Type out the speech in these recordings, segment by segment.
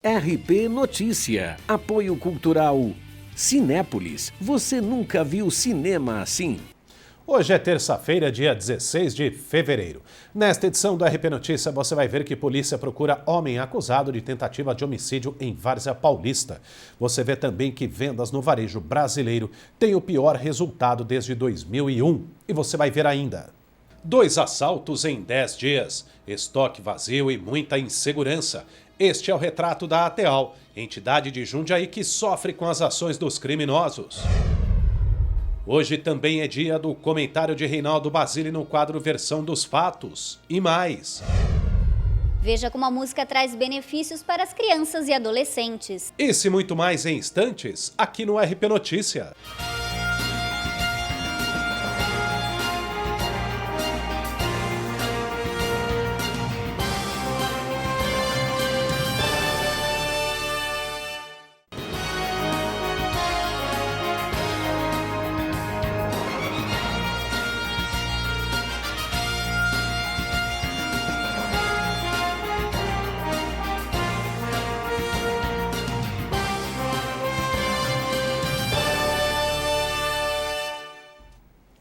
RP Notícia, apoio cultural Cinépolis, você nunca viu cinema assim? Hoje é terça-feira, dia 16 de fevereiro. Nesta edição do RP Notícia, você vai ver que polícia procura homem acusado de tentativa de homicídio em Várzea Paulista. Você vê também que vendas no varejo brasileiro têm o pior resultado desde 2001. E você vai ver ainda: 2 assaltos em 10 dias, estoque vazio e muita insegurança. Este é o retrato da ATEAL, entidade de Jundiaí que sofre com as ações dos criminosos. Hoje também é dia do comentário de Reinaldo Basile no quadro Versão dos Fatos. E mais. Veja como a música traz benefícios para as crianças e adolescentes. Esse e muito mais em instantes, aqui no RP Notícia.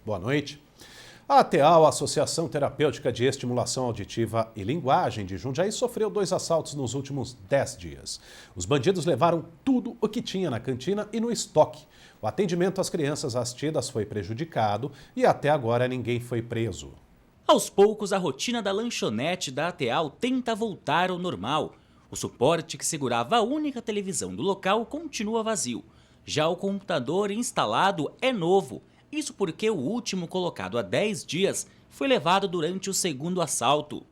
Boa noite. A ATEAL, Associação Terapêutica de Estimulação Auditiva e Linguagem de Jundiaí, sofreu 2 assaltos nos últimos 10 dias. Os bandidos levaram tudo o que tinha na cantina e no estoque. O atendimento às crianças assistidas foi prejudicado e até agora ninguém foi preso. Aos poucos, a rotina da lanchonete da ATEAL tenta voltar ao normal. O suporte que segurava a única televisão do local continua vazio. Já o computador instalado é novo. Isso porque o último, colocado há 10 dias, foi levado durante o segundo assalto.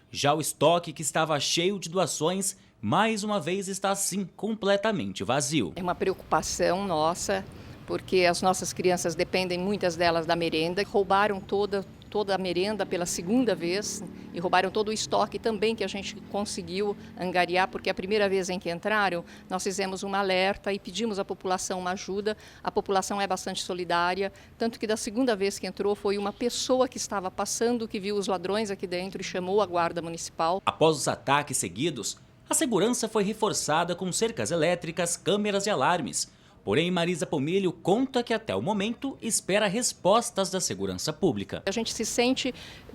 Já o estoque, que estava cheio de doações, mais uma vez está assim completamente vazio. É uma preocupação nossa, porque as nossas crianças dependem, muitas delas, da merenda. Roubaram toda a merenda pela segunda vez e roubaram todo o estoque também que a gente conseguiu angariar, porque a primeira vez em que entraram, nós fizemos um alerta e pedimos à população uma ajuda. A população é bastante solidária, tanto que da segunda vez que entrou foi uma pessoa que estava passando, que viu os ladrões aqui dentro e chamou a guarda municipal. Após os ataques seguidos, a segurança foi reforçada com cercas elétricas, câmeras e alarmes. Porém, Marisa Pomilho conta que até o momento espera respostas da segurança pública. A gente se sente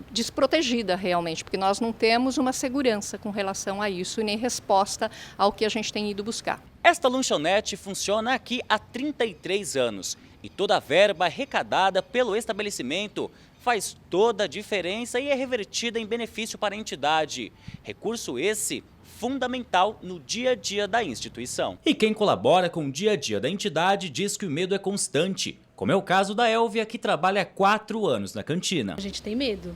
desprotegida realmente, porque nós não temos uma segurança com relação a isso e nem resposta ao que a gente tem ido buscar. Esta lanchonete funciona aqui há 33 anos e toda a verba arrecadada pelo estabelecimento faz toda a diferença e é revertida em benefício para a entidade. Recurso esse fundamental no dia a dia da instituição. E quem colabora com o dia a dia da entidade diz que o medo é constante, como é o caso da Elvia, que trabalha há 4 anos na cantina. A gente tem medo,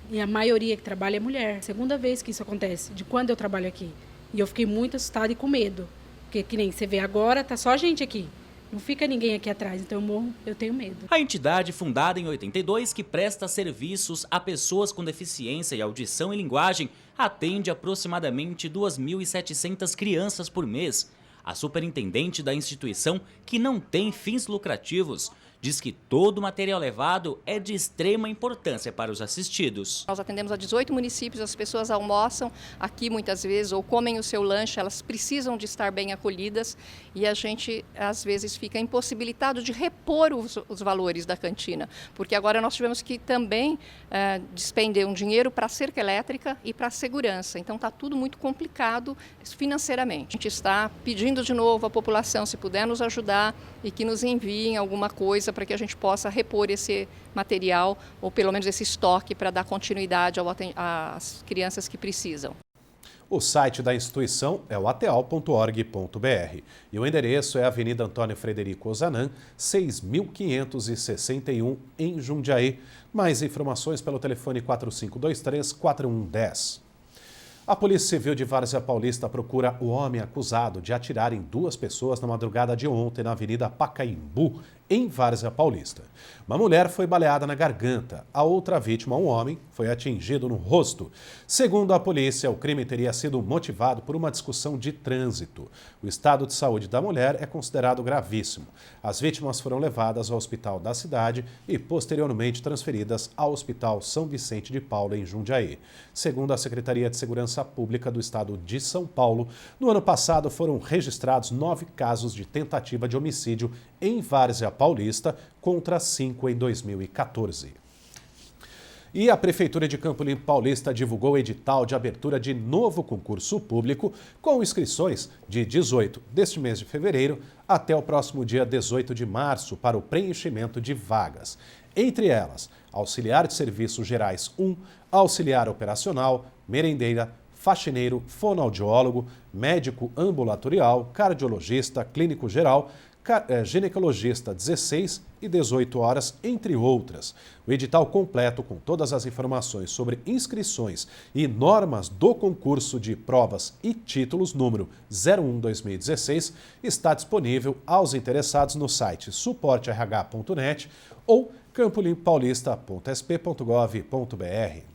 e a maioria que trabalha é mulher. Segunda vez que isso acontece, de quando eu trabalho aqui. E eu fiquei muito assustada e com medo, porque que nem você vê agora, tá só a gente aqui. Não fica ninguém aqui atrás, então eu tenho medo. A entidade, fundada em 82, que presta serviços a pessoas com deficiência e audição e linguagem, atende aproximadamente 2.700 crianças por mês. A superintendente da instituição, que não tem fins lucrativos, diz que todo o material levado é de extrema importância para os assistidos. Nós atendemos a 18 municípios, as pessoas almoçam aqui muitas vezes ou comem o seu lanche, elas precisam de estar bem acolhidas e a gente às vezes fica impossibilitado de repor os valores da cantina, porque agora nós tivemos que também despender um dinheiro para a cerca elétrica e para a segurança, então está tudo muito complicado financeiramente. A gente está pedindo de novo à população, se puder nos ajudar e que nos enviem alguma coisa para que a gente possa repor esse material, ou pelo menos esse estoque, para dar continuidade às crianças que precisam. O site da instituição é o ateal.org.br e o endereço é a Avenida Antônio Frederico Ozanam, 6.561, em Jundiaí. Mais informações pelo telefone 4523-4110. A Polícia Civil de Várzea Paulista procura o homem acusado de atirar em 2 pessoas na madrugada de ontem na Avenida Pacaembu, em Várzea Paulista. Uma mulher foi baleada na garganta. A outra vítima, um homem, foi atingido no rosto. Segundo a polícia, o crime teria sido motivado por uma discussão de trânsito. O estado de saúde da mulher é considerado gravíssimo. As vítimas foram levadas ao hospital da cidade e posteriormente transferidas ao Hospital São Vicente de Paulo, em Jundiaí. Segundo a Secretaria de Segurança Pública do Estado de São Paulo, no ano passado foram registrados 9 casos de tentativa de homicídio em Várzea Paulista, contra 5 em 2014. E a Prefeitura de Campo Limpo Paulista divulgou o edital de abertura de novo concurso público com inscrições de 18 deste mês de fevereiro até o próximo dia 18 de março para o preenchimento de vagas. Entre elas, auxiliar de serviços gerais 1, auxiliar operacional, merendeira, faxineiro, fonoaudiólogo, médico ambulatorial, cardiologista, clínico geral, ginecologista 16 e 18 horas, entre outras. O edital completo com todas as informações sobre inscrições e normas do concurso de provas e títulos número 01/2016 está disponível aos interessados no site suporterh.net ou campolimpopaulista.sp.gov.br.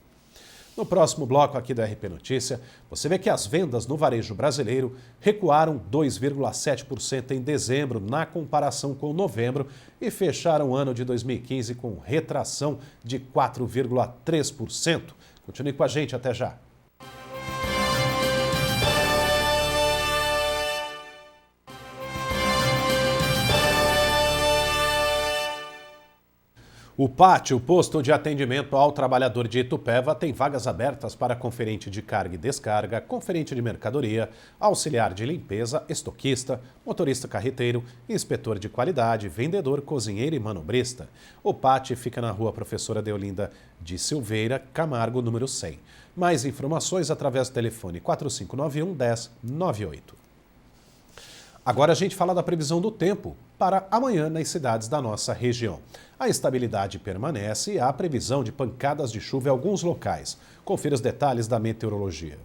No próximo bloco aqui da RP Notícia, você vê que as vendas no varejo brasileiro recuaram 2,7% em dezembro na comparação com novembro e fecharam o ano de 2015 com retração de 4,3%. Continue com a gente, até já. O PAT, o Posto de Atendimento ao Trabalhador de Itupeva, tem vagas abertas para conferente de carga e descarga, conferente de mercadoria, auxiliar de limpeza, estoquista, motorista carreteiro, inspetor de qualidade, vendedor, cozinheiro e manobrista. O PAT fica na Rua Professora Deolinda de Silveira, Camargo, número 100. Mais informações através do telefone 4591-1098. Agora a gente fala da previsão do tempo para amanhã nas cidades da nossa região. A estabilidade permanece e há previsão de pancadas de chuva em alguns locais. Confira os detalhes da meteorologia.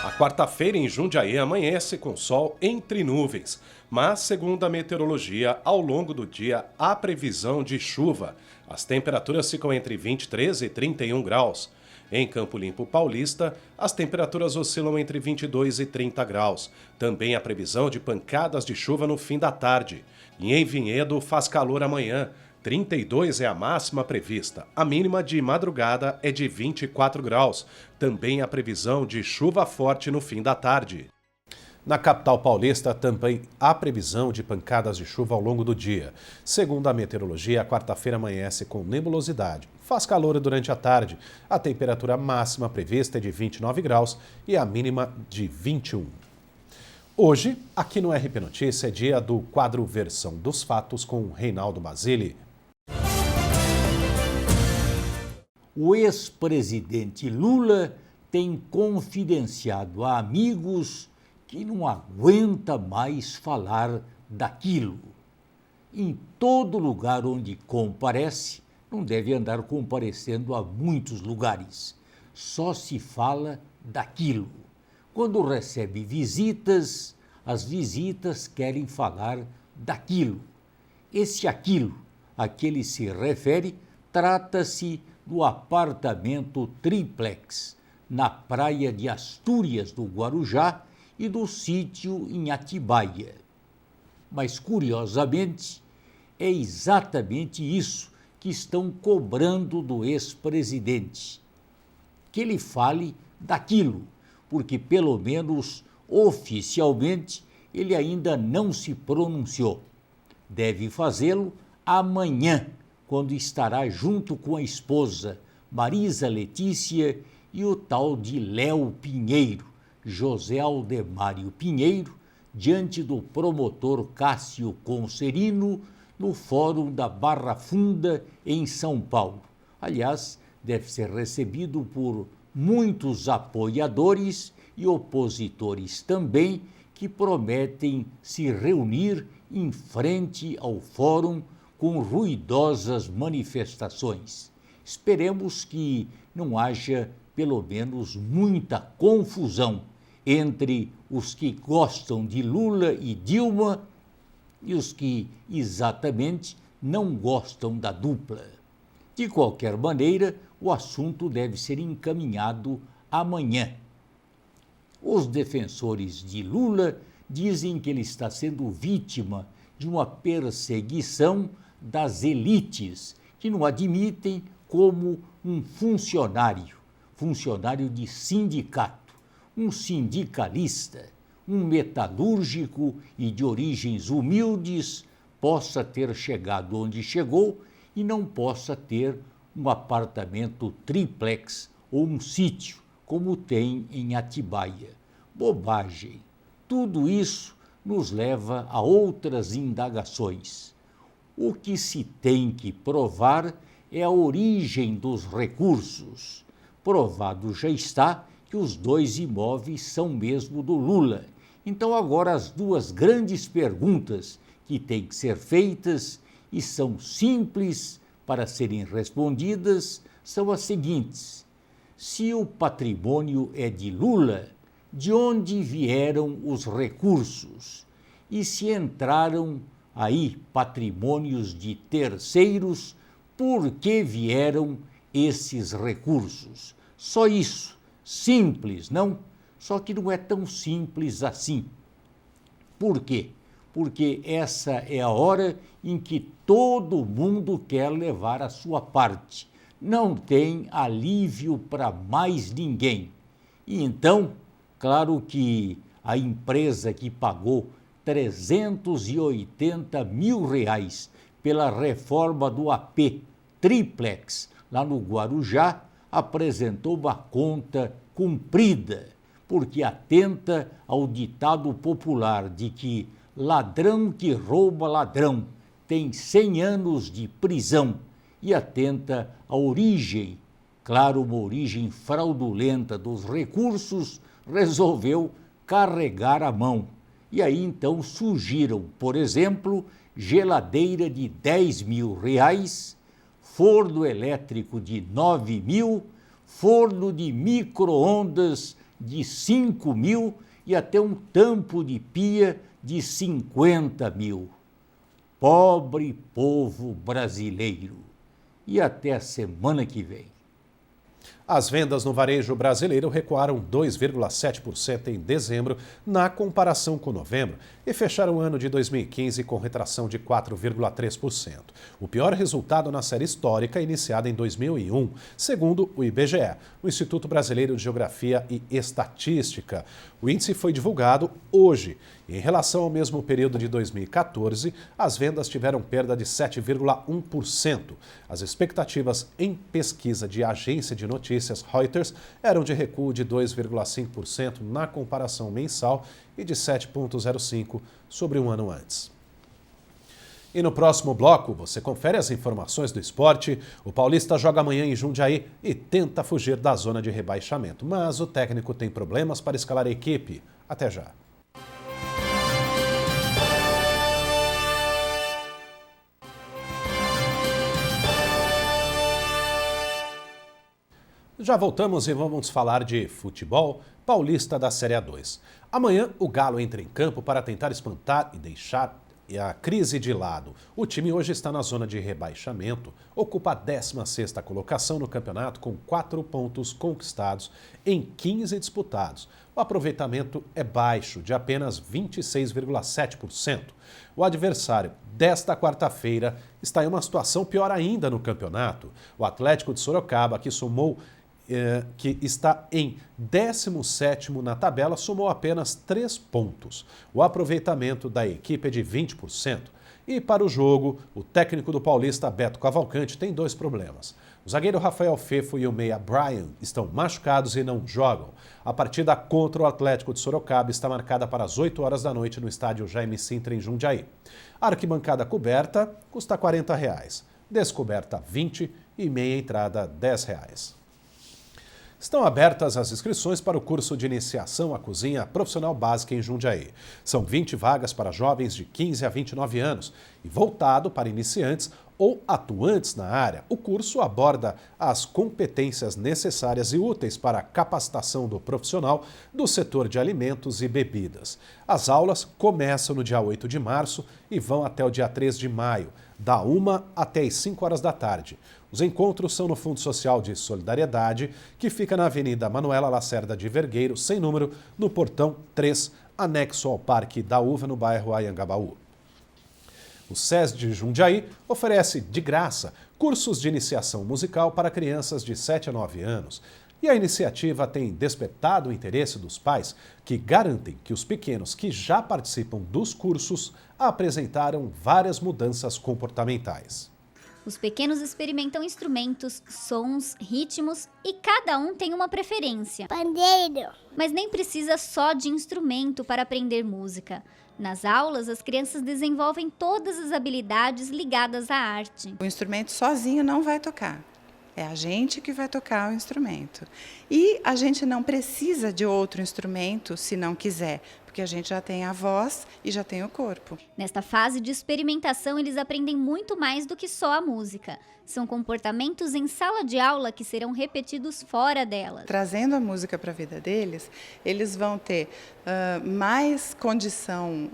A quarta-feira em Jundiaí amanhece com sol entre nuvens, mas, segundo a meteorologia, ao longo do dia há previsão de chuva. As temperaturas ficam entre 23 e 31 graus. Em Campo Limpo Paulista, as temperaturas oscilam entre 22 e 30 graus. Também há previsão de pancadas de chuva no fim da tarde. E em Vinhedo faz calor amanhã. 32 é a máxima prevista. A mínima de madrugada é de 24 graus. Também há previsão de chuva forte no fim da tarde. Na capital paulista também há previsão de pancadas de chuva ao longo do dia. Segundo a meteorologia, a quarta-feira amanhece com nebulosidade. Faz calor durante a tarde. A temperatura máxima prevista é de 29 graus e a mínima de 21. Hoje, aqui no RP Notícia, é dia do quadro Versão dos Fatos com Reinaldo Basile. O ex-presidente Lula tem confidenciado a amigos que não aguenta mais falar daquilo. Em todo lugar onde comparece, não deve andar comparecendo a muitos lugares. Só se fala daquilo. Quando recebe visitas, as visitas querem falar daquilo. Esse aquilo a que ele se refere trata-se do apartamento triplex na praia de Astúrias do Guarujá e do sítio em Atibaia. Mas, curiosamente, é exatamente isso que estão cobrando do ex-presidente. Que ele fale daquilo, porque, pelo menos oficialmente, ele ainda não se pronunciou. Deve fazê-lo amanhã, quando estará junto com a esposa, Marisa Letícia, e o tal de Léo Pinheiro, José Aldemário Pinheiro, diante do promotor Cássio Concerino, no Fórum da Barra Funda, em São Paulo. Aliás, deve ser recebido por muitos apoiadores e opositores também, que prometem se reunir em frente ao Fórum com ruidosas manifestações. Esperemos que não haja, pelo menos, muita confusão entre os que gostam de Lula e Dilma e os que exatamente não gostam da dupla. De qualquer maneira, o assunto deve ser encaminhado amanhã. Os defensores de Lula dizem que ele está sendo vítima de uma perseguição das elites, que não admitem como um funcionário de sindicato, um sindicalista, um metalúrgico e de origens humildes possa ter chegado onde chegou e não possa ter um apartamento triplex ou um sítio, como tem em Atibaia. Bobagem. Tudo isso nos leva a outras indagações. O que se tem que provar é a origem dos recursos. Provado já está que os 2 imóveis são mesmo do Lula. Então agora as 2 grandes perguntas que têm que ser feitas e são simples para serem respondidas são as seguintes: se o patrimônio é de Lula, de onde vieram os recursos? E se entraram aí patrimônios de terceiros, por que vieram esses recursos? Só isso, simples, não? Só que não é tão simples assim. Por quê? Porque essa é a hora em que todo mundo quer levar a sua parte. Não tem alívio para mais ninguém. E então, claro que a empresa que pagou R$380 mil pela reforma do AP Triplex, lá no Guarujá, apresentou uma conta cumprida, porque atenta ao ditado popular de que ladrão que rouba ladrão tem 100 anos de prisão e atenta à origem, claro, uma origem fraudulenta dos recursos, resolveu carregar a mão. E aí então surgiram, por exemplo, geladeira de R$10 mil, forno elétrico de 9 mil, forno de micro-ondas de 5 mil e até um tampo de pia de 50 mil. Pobre povo brasileiro. E até a semana que vem. As vendas no varejo brasileiro recuaram 2,7% em dezembro na comparação com novembro e fecharam o ano de 2015 com retração de 4,3%. O pior resultado na série histórica iniciada em 2001, segundo o IBGE, o Instituto Brasileiro de Geografia e Estatística. O índice foi divulgado hoje. Em relação ao mesmo período de 2014, as vendas tiveram perda de 7,1%. As expectativas em pesquisa de agência de notícias Reuters eram de recuo de 2,5% na comparação mensal e de 7,05% sobre um ano antes. E no próximo bloco, você confere as informações do esporte. O Paulista joga amanhã em Jundiaí e tenta fugir da zona de rebaixamento, mas o técnico tem problemas para escalar a equipe. Até já. Já voltamos e vamos falar de futebol paulista da Série A2. Amanhã, o Galo entra em campo para tentar espantar e deixar a crise de lado. O time hoje está na zona de rebaixamento, ocupa a 16ª colocação no campeonato com 4 pontos conquistados em 15 disputados. O aproveitamento é baixo, de apenas 26,7%. O adversário desta quarta-feira está em uma situação pior ainda no campeonato. O Atlético de Sorocaba, que está em 17º na tabela, somou apenas 3 pontos. O aproveitamento da equipe é de 20%. E para o jogo, o técnico do Paulista, Beto Cavalcante, tem 2 problemas. O zagueiro Rafael Fefo e o meia Brian estão machucados e não jogam. A partida contra o Atlético de Sorocaba está marcada para as 8 horas da noite no estádio Jaime Sintra, em Jundiaí. A arquibancada coberta custa R$ 40, descoberta R$ 20 e meia entrada R$ 10. Estão abertas as inscrições para o curso de iniciação à cozinha profissional básica em Jundiaí. São 20 vagas para jovens de 15 a 29 anos e voltado para iniciantes ou atuantes na área, o curso aborda as competências necessárias e úteis para a capacitação do profissional do setor de alimentos e bebidas. As aulas começam no dia 8 de março e vão até o dia 3 de maio, da 1 até as 5 horas da tarde. Os encontros são no Fundo Social de Solidariedade, que fica na Avenida Manuela Lacerda de Vergueiro, sem número, no Portão 3, anexo ao Parque da Uva, no bairro Anhangabaú. O SES de Jundiaí oferece de graça cursos de iniciação musical para crianças de 7 a 9 anos. E a iniciativa tem despertado o interesse dos pais, que garantem que os pequenos que já participam dos cursos apresentaram várias mudanças comportamentais. Os pequenos experimentam instrumentos, sons, ritmos e cada um tem uma preferência. Pandeiro. Mas nem precisa só de instrumento para aprender música. Nas aulas, as crianças desenvolvem todas as habilidades ligadas à arte. O instrumento sozinho não vai tocar. É a gente que vai tocar o instrumento. E a gente não precisa de outro instrumento se não quiser, porque a gente já tem a voz e já tem o corpo. Nesta fase de experimentação, eles aprendem muito mais do que só a música. São comportamentos em sala de aula que serão repetidos fora dela. Trazendo a música para a vida deles, eles vão ter mais condição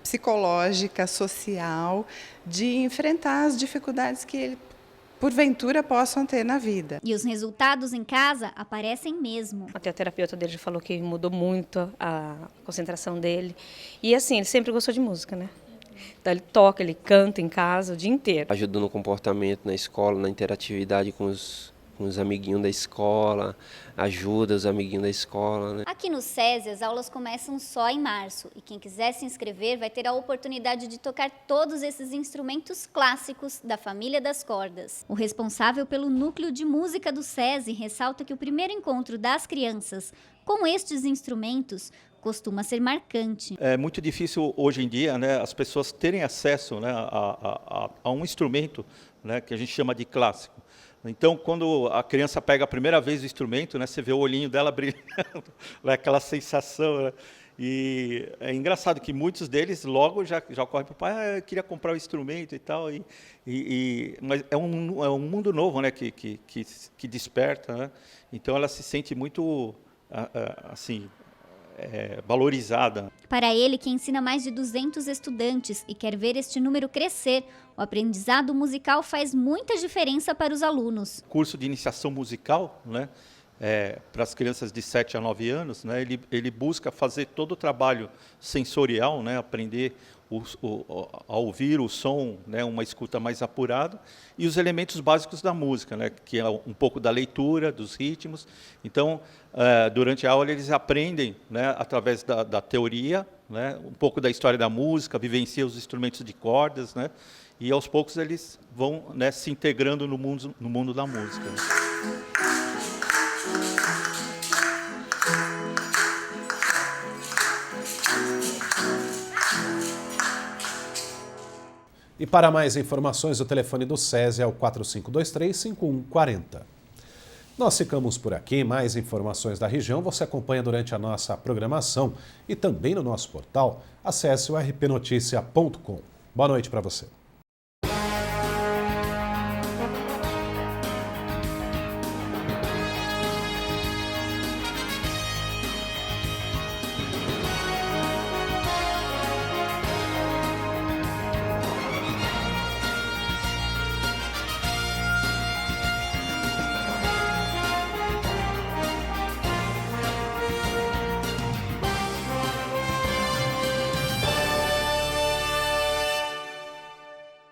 psicológica, social, de enfrentar as dificuldades que ele porventura possam ter na vida. E os resultados em casa aparecem mesmo. Até a terapeuta dele já falou que mudou muito a concentração dele. E assim, ele sempre gostou de música, né? Então ele toca, ele canta em casa o dia inteiro. Ajuda no comportamento na escola, na interatividade com os amiguinhos da escola, ajuda os amiguinhos da escola, né? Aqui no SESI, as aulas começam só em março e quem quiser se inscrever vai ter a oportunidade de tocar todos esses instrumentos clássicos da família das cordas. O responsável pelo núcleo de música do SESI ressalta que o primeiro encontro das crianças com estes instrumentos costuma ser marcante. É muito difícil hoje em dia, né, as pessoas terem acesso, né, a um instrumento, né, que a gente chama de clássico. Então, quando a criança pega a primeira vez o instrumento, né, você vê o olhinho dela brilhando, né, aquela sensação. Né? E é engraçado que muitos deles logo já correm para o pai, eu queria comprar o instrumento e tal. Mas é um mundo novo, né, que desperta. Né? Então, ela se sente muito assim, valorizada. Para ele, que ensina mais de 200 estudantes e quer ver este número crescer, o aprendizado musical faz muita diferença para os alunos. Curso de iniciação musical, né, para as crianças de 7 a 9 anos, né, ele busca fazer todo o trabalho sensorial, né, aprender a ouvir o som, né, uma escuta mais apurada, e os elementos básicos da música, né, que é um pouco da leitura, dos ritmos. Então, durante a aula, eles aprendem, né, através da teoria, né, um pouco da história da música, vivenciam os instrumentos de cordas, né, e aos poucos eles vão, né, se integrando no mundo da música. E para mais informações, o telefone do SESI é o 4523-5140. Nós ficamos por aqui. Mais informações da região você acompanha durante a nossa programação e também no nosso portal. Acesse o rpnoticia.com. Boa noite para você.